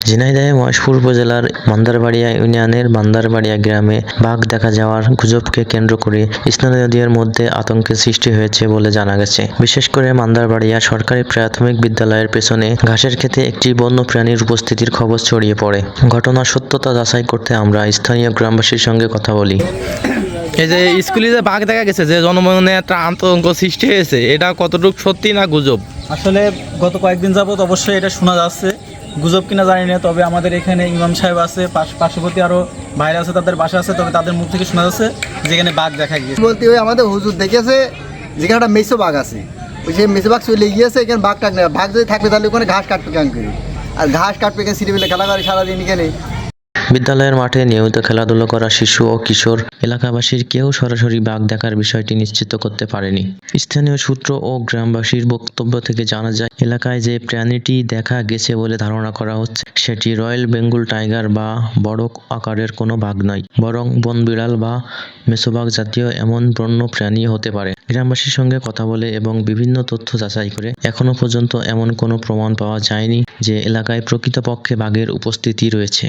ঝিনাইদহের মহেশপুর উপজেলার মান্দারবাড়িয়া ইউনিয়নের মান্দারবাড়িয়া গ্রামে বাঘ দেখা যাওয়ার গুজবকে কেন্দ্র করে স্থানীয়দের মধ্যে আতঙ্কের সৃষ্টি হয়েছে বলে জানা গেছে। বিশেষ করে মান্দারবাড়িয়া সরকারি প্রাথমিক বিদ্যালয়ের পেছনে ঘাসের ক্ষেতে একটি বন্য প্রাণীর উপস্থিতির খবর ছড়িয়ে পড়ে। ঘটনার সত্যতা যাচাই করতে আমরা স্থানীয় গ্রামবাসীর সঙ্গে কথা বলি। এই যে স্কুলে যে বাঘ দেখা গেছে, যে জনমনে একটা আতঙ্ক সৃষ্টি হয়েছে, এটা কতটুকু সত্যি না গুজব? আসলে গত কয়েকদিন যাবত অবশ্যই এটা শোনা যাচ্ছে, গুজব কিনা জানি না, তবে আমাদের এখানে ইমাম সাহেব আছে, পার্শ্ববর্তী আরও ভাইরা আছে, তাদের বাসা আছে, তবে তাদের মুখ থেকে শোনা যাচ্ছে যেখানে বাঘ দেখা গিয়েছে। বলতে ওই আমাদের হুজুর দেখেছে যেখানে একটা মেসো বাঘ আছে, ওই যে মেসো বাঘ চলে গিয়েছে, এখানে বাঘ টাক না, বাঘ যদি থাকবে তাহলে ওখানে ঘাস কাটবে কেন করে, আর ঘাস কাটবে এখানে সিঁড়ি খেলা করে সারাদিন এখানে। বিদ্যালয়ের মাঠে নিয়মিত খেলাধুলা করা শিশু ও কিশোর এলাকাবাসীর কেউ সরাসরি বাঘ দেখার বিষয়টি নিশ্চিত করতে পারেনি। স্থানীয় সূত্র ও গ্রামবাসীর বক্তব্য থেকে জানা যায়, এলাকায় যে প্রাণীটি দেখা গেছে বলে ধারণা করা হচ্ছে সেটি রয়্যাল বেঙ্গল টাইগার বা বড় আকারের কোনো বাঘ নয়, বরং বনবিড়াল বা মেছোবাঘ জাতীয় এমন বন্য প্রাণী হতে পারে। গ্রামবাসীর সঙ্গে কথা বলে এবং বিভিন্ন তথ্য যাচাই করে এখনো পর্যন্ত এমন কোনো প্রমাণ পাওয়া যায়নি যে এলাকায় প্রকৃতপক্ষে বাঘের উপস্থিতি রয়েছে।